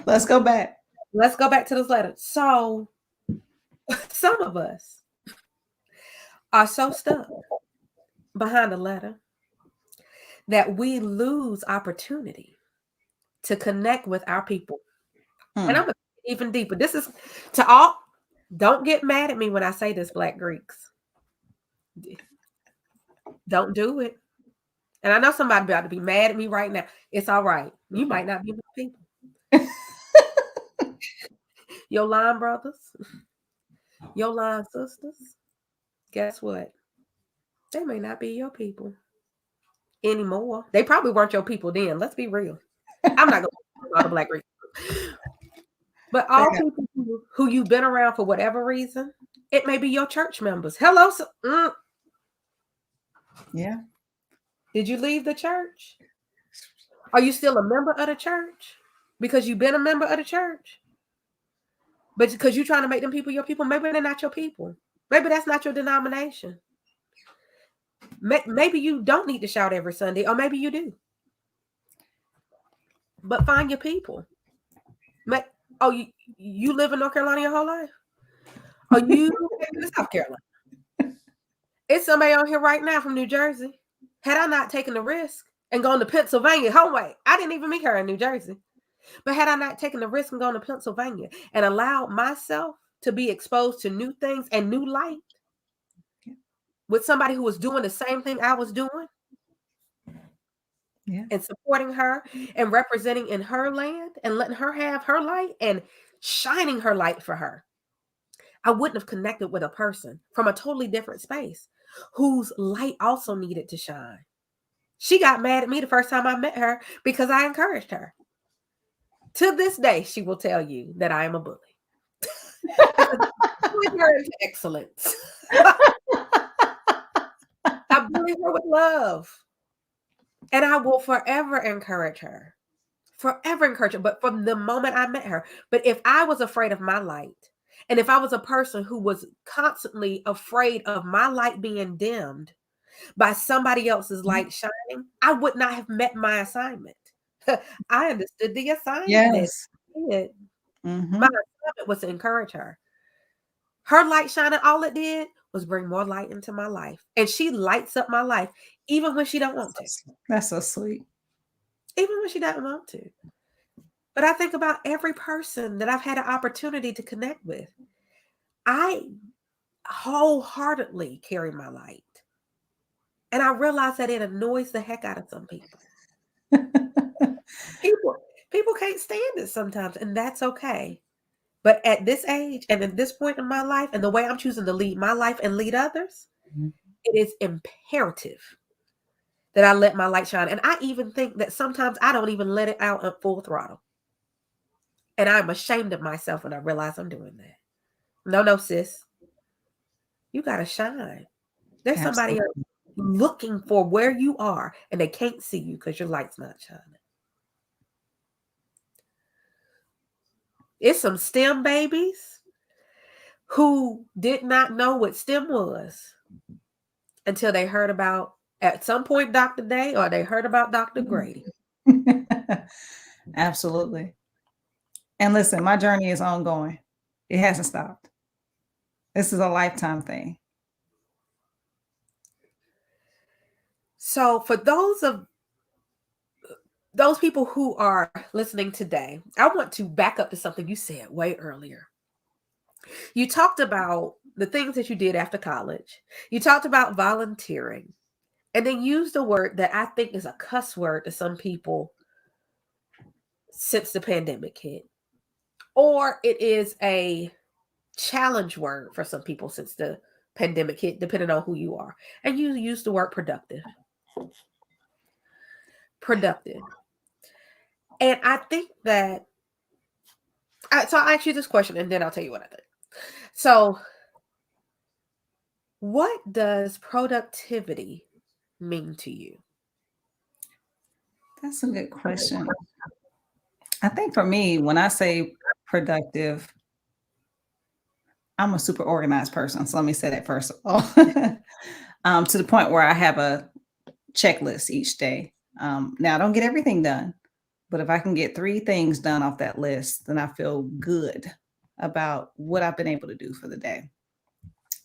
Let's go back. Let's go back to those letters. So some of us are so stuck behind a letter that we lose opportunity to connect with our people. And I'm Hmm. gonna go even deeper. This is to all, don't get mad at me when I say this, Black Greeks. Don't do it. And I know somebody about to be mad at me right now. It's all right. You might not be my people. Your line brothers, your line sisters, guess what? They may not be your people anymore. They probably weren't your people then. Let's be real. I'm not going to talk about the Black Greeks. But all Yeah. people who you've been around for whatever reason, it may be your church members. Hello. Yeah. Did you leave the church? Are you still a member of the church? Because you've been a member of the church? But because you're trying to make them people your people, maybe they're not your people. Maybe that's not your denomination. Maybe you don't need to shout every Sunday, or maybe you do. But find your people. Oh, you live in North Carolina your whole life? Are you in South Carolina? It's somebody on here right now from New Jersey. Had I not taken the risk, and gone to Pennsylvania. Oh, wait, I didn't even meet her in New Jersey. But had I not taken the risk and gone to Pennsylvania and allowed myself to be exposed to new things and new light with somebody who was doing the same thing I was doing Yeah. and supporting her and representing in her land and letting her have her light and shining her light for her, I wouldn't have connected with a person from a totally different space whose light also needed to shine. She got mad at me the first time I met her because I encouraged her. To this day, she will tell you that I am a bully. Because I bullied her into excellence. I bully her with love. And I will forever encourage her. Forever encourage her. But from the moment I met her. But if I was afraid of my light, and if I was a person who was constantly afraid of my light being dimmed by somebody else's light shining, I would not have met my assignment. I understood the assignment. Yes. My Mm-hmm. assignment was to encourage her. Her light shining, all it did was bring more light into my life. And she lights up my life, even when she don't want to. That's so sweet. Even when she doesn't want to. But I think about every person that I've had an opportunity to connect with. I wholeheartedly carry my light. And I realize that it annoys the heck out of some people. People can't stand it sometimes, and that's okay. But at this age and at this point in my life, and the way I'm choosing to lead my life and lead others, it is imperative that I let my light shine. And I even think that sometimes I don't even let it out at full throttle. And I'm ashamed of myself when I realize I'm doing that. No, sis. You got to shine. There's somebody else looking for where you are, and they can't see you because your light's not shining. It's some STEM babies who did not know what STEM was until they heard about, at some point, Dr. Day, or they heard about Dr. Grady. Absolutely. And listen, my journey is ongoing. It hasn't stopped. This is a lifetime thing. So for those people who are listening today, I want to back up to something you said way earlier. You talked about the things that you did after college. You talked about volunteering, and then used a word that I think is a cuss word to some people since the pandemic hit. Or it is a challenge word for some people since the pandemic hit, depending on who you are. And you use the word productive. Productive. And I think that, so I'll ask you this question and then I'll tell you what I think. So, what does productivity mean to you? That's a good question. I think for me, when I say productive, I'm a super organized person. So let me say that first of all, to the point where I have a checklist each day. Now, I don't get everything done, but if I can get 3 things done off that list, then I feel good about what I've been able to do for the day.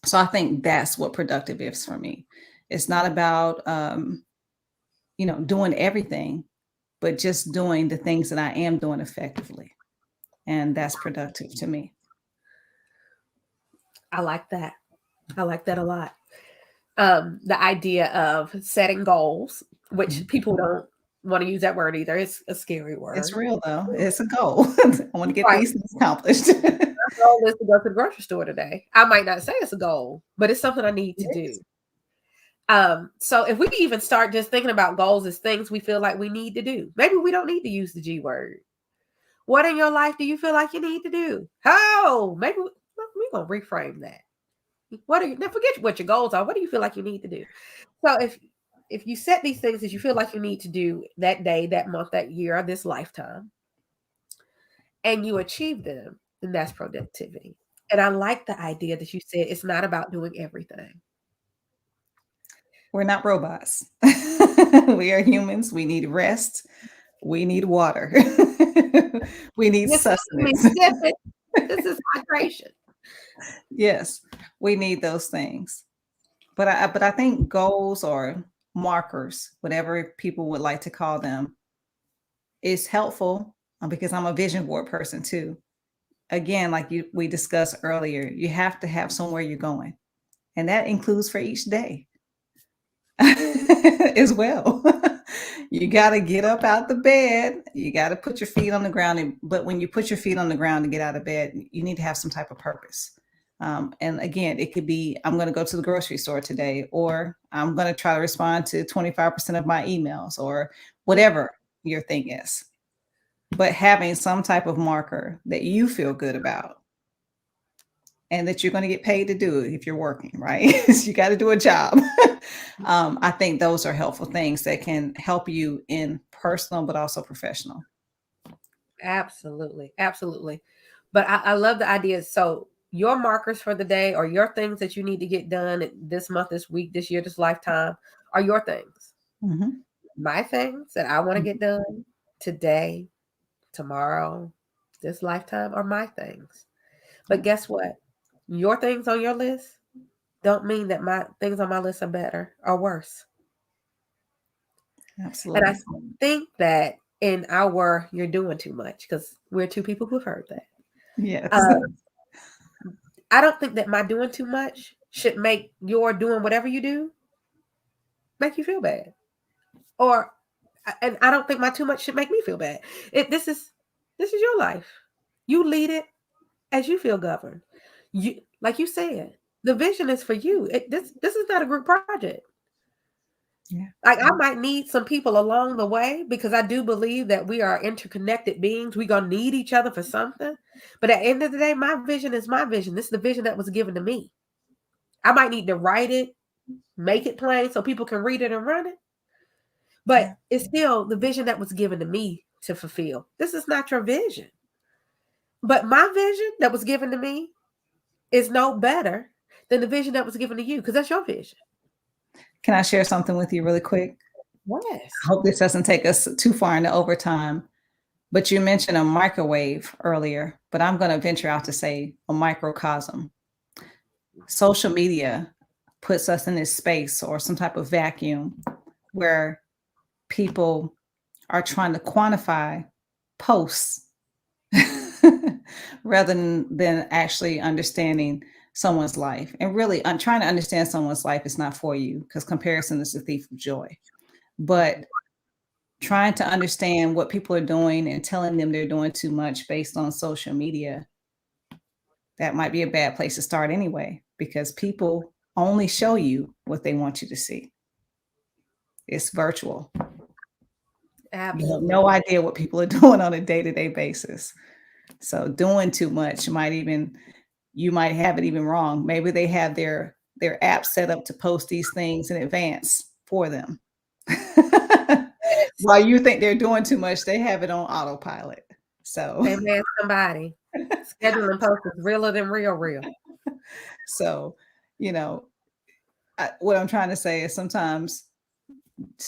So I think that's what productive is for me. It's not about, doing everything, but just doing the things that I am doing effectively. And that's productive to me. I like that. I like that a lot. The idea of setting goals, which people don't want to use that word either. It's a scary It's word. real though. It's a goal. I want to get Right. these things accomplished. My goal is to go to the grocery store today. I might not say it's a goal, but it's something I need to do. So if we even start just thinking about goals as things we feel like we need to do, maybe we don't need to use the G word. What in your life do you feel like you need to do? Oh, maybe we're gonna reframe that. What are you now? Forget what your goals are. What do you feel like you need to do? So if you set these things that you feel like you need to do that day, that month, that year, or this lifetime, and you achieve them, then that's productivity. And I like the idea that you said it's not about doing everything. We're not robots. We are humans. We need rest. We need water. We need This is sustenance. sipping. This is hydration. Yes, we need those things. But I think goals are markers, whatever people would like to call them, is helpful because I'm a vision board person too. Again, like we discussed earlier, you have to have somewhere you're going, and that includes for each day as well. You got to get up out the bed. You got to put your feet on the ground. But when you put your feet on the ground to get out of bed, you need to have some type of purpose. And again, it could be I'm going to go to the grocery store today, or I'm going to try to respond to 25% of my emails, or whatever your thing is. But having some type of marker that you feel good about and that you're going to get paid to do it if you're working, right? You got to do a job. I think those are helpful things that can help you in personal, but also professional. Absolutely. Absolutely. But I love the idea. So your markers for the day or your things that you need to get done this month, this week, this year, this lifetime are your things. Mm-hmm. My things that I want to get done today, tomorrow, this lifetime are my things. But guess what? Your things on your list don't mean that my things on my list are better or worse. And I Absolutely. think that in our you're doing too much because we're two people who've heard that. Yes. Uh, I don't think that my doing too much should make your doing whatever you do make you feel bad. Or and I don't think my too much should make me feel bad. This is your life. You lead it as you feel governed. You like you said, the vision is for you. This is not a group project. Yeah. Like I might need some people along the way because I do believe that we are interconnected beings. We're gonna need each other for something. But at the end of the day, my vision is my vision. This is the vision that was given to me. I might need to write it, make it plain so people can read it and run it. But Yeah. it's still the vision that was given to me to fulfill. This is not your vision. But my vision that was given to me is no better than the vision that was given to you because that's your vision. Can I share something with you really quick? I Yes. hope this doesn't take us too far into overtime. But you mentioned a microwave earlier, but I'm going to venture out to say a microcosm. Social media puts us in this space or some type of vacuum where people are trying to quantify posts rather than actually understanding someone's life. And really, I'm trying to understand someone's life is not for you because comparison is the thief of joy. But trying to understand what people are doing and telling them they're doing too much based on social media, that might be a bad place to start anyway, because people only show you what they want you to see. It's virtual. You have Absolutely. no idea what people are doing on a day-to-day basis. So doing too much you might have it even wrong. Maybe they have their app set up to post these things in advance for them. Yes. While you think they're doing too much, they have it on autopilot. So Amen. Somebody. Scheduling posts is realer than real. so, you know, what I'm trying to say is sometimes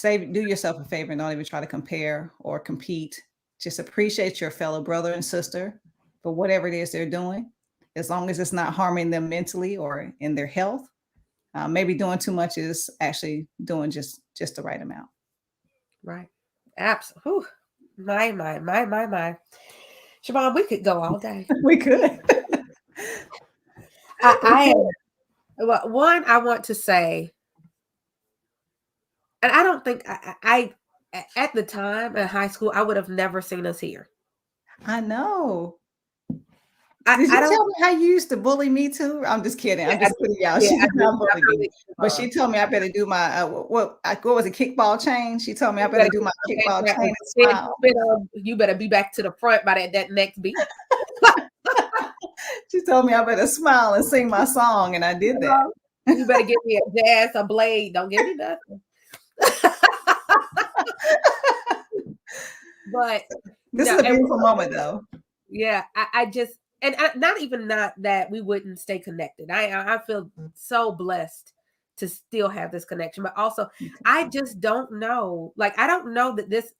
do yourself a favor and don't even try to compare or compete. Just appreciate your fellow brother and sister for whatever it is they're doing, as long as it's not harming them mentally or in their health. Maybe doing too much is actually doing just the right amount. Right. Absolutely. My. Siobhan, we could go all day. We could. We I could. well, one, I want to say, and I don't think at the time in high school, I would have never seen us here. I know. Did I you don't, tell me how you used to bully me too? I'm just kidding. yeah, I'm just putting you out. yeah, She I did do. not bully me, Definitely, but she told me I better do my what was a kickball chain? She told me I you better better do my put your kickball hands chain out and and smile. you better be back to the front by that next beat. She told me I better smile and sing my song, and I did that. You better give me a jazz, a blade. Don't give me nothing. But This no, is a and beautiful moment, though. yeah, I just not even not that we wouldn't stay connected. I feel so blessed to still have this connection, but also I just don't know. Like I don't know that this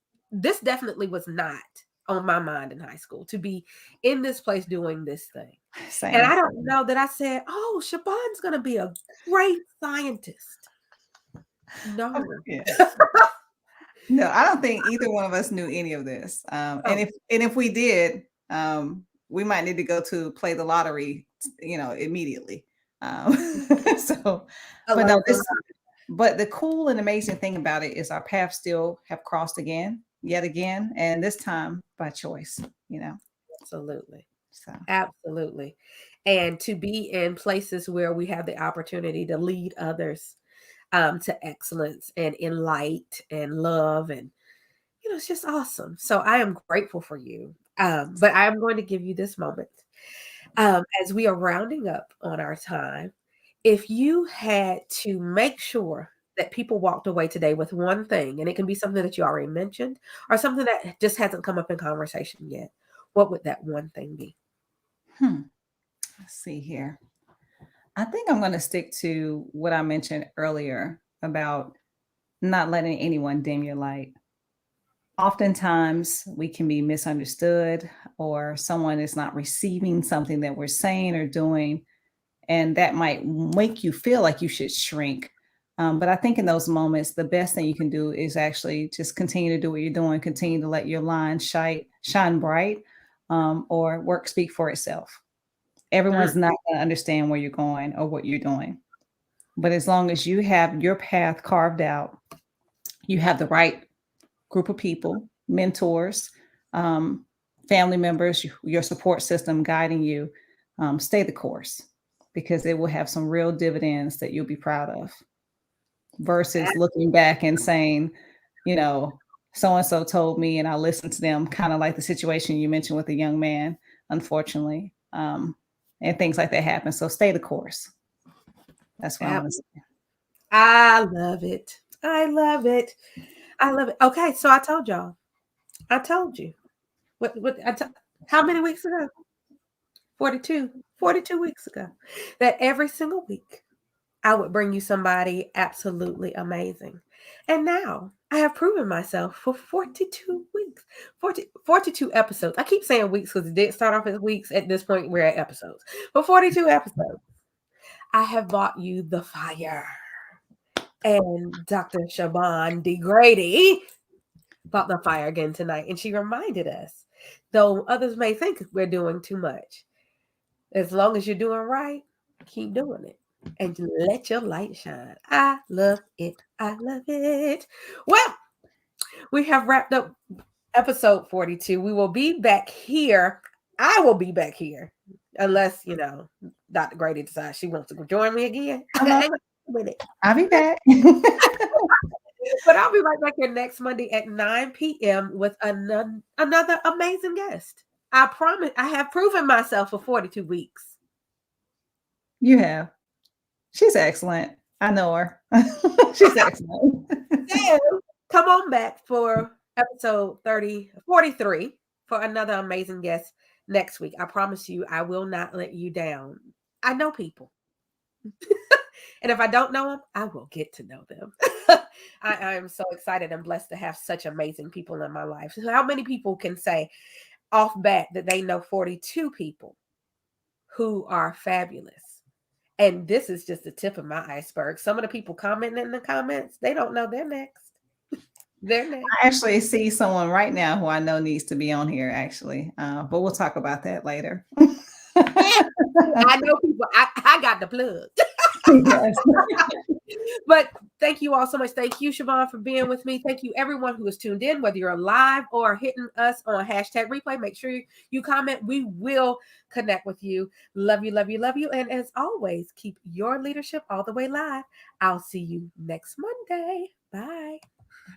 definitely was not on my mind in high school to be in this place doing this thing. And I Same. don't know that I said, "Oh, Siobhan's going to be a great scientist." No. Yeah. No, I don't think either one of us knew any of this. And Oh, if we did, we might need to go to play the lottery, immediately. Um, so, but no, alone. but the cool and amazing thing about it is our paths still have crossed again, yet again, and this time by choice. Absolutely. So Absolutely. And to be in places where we have the opportunity to lead others to excellence and in light and love and it's just awesome. So I am grateful for you. But I am going to give you this moment as we are rounding up on our time. If you had to make sure that people walked away today with one thing, and it can be something that you already mentioned or something that just hasn't come up in conversation yet, what would that one thing be? hmm, let's see here. I think I'm going to stick to what I mentioned earlier about not letting anyone dim your light. Oftentimes, we can be misunderstood, or someone is not receiving something that we're saying or doing, and that might make you feel like you should shrink. But I think in those moments, the best thing you can do is actually just continue to do what you're doing, continue to let your line shine bright, or work speak for itself. Mm, Everyone's not going to understand where you're going or what you're doing. But as long as you have your path carved out, you have the right group of people, mentors, um, family members, your support system guiding you, stay the course, because it will have some real dividends that you'll be proud of, versus looking back and saying, you know, so and so told me and I listened to them, kind of like the situation you mentioned with the young man, unfortunately. And things like that happen. So stay the course. That's what I'm ab- going to say. I love it. I love it. I love it. Okay, so I told y'all. I told you. How many weeks ago? 42. 42 weeks ago. That every single week I would bring you somebody absolutely amazing. And now I have proven myself for 42 weeks, 42 episodes. I keep saying weeks because it did start off as weeks. At this point, we're at episodes. For 42 episodes, I have bought you the fire. And Dr. Siobahn Grady bought the fire again tonight. And she reminded us, though others may think we're doing too much, as long as you're doing right, keep doing it and let your light shine. I love it. I love it. Well, we have wrapped up episode 42. We will be back here. I will be back here unless, Dr. Grady decides she wants to join me again. Uh-huh. Hang on a minute. I'll be back. But I'll be right back here next Monday at 9 p.m. with another amazing guest. I promise I have proven myself for 42 weeks. You have. She's excellent. I know her. She's excellent. So come on back for episode 43 for another amazing guest next week. I promise you, I will not let you down. I know people. And if I don't know them, I will get to know them. I am so excited and blessed to have such amazing people in my life. So how many people can say off bat that they know 42 people who are fabulous? And this is just the tip of my iceberg. Some of the people commenting in the comments, they don't know they're next. They're next. I actually see someone right now who I know needs to be on here, actually. But we'll talk about that later. I know people. I got the plug. Yes. But thank you all so much. Thank you, Siobahn, for being with me. Thank you, everyone who is tuned in, whether you're live or hitting us on hashtag replay. Make sure you comment. We will connect with you. Love you, love you, love you. And as always, keep your leadership all the way live. I'll see you next Monday. Bye.